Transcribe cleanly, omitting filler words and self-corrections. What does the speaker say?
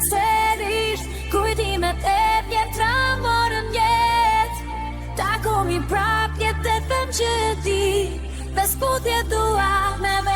sërish kujtimet e vjetra morën jet. Takomi prap jetë të them që ti, me sputje dua me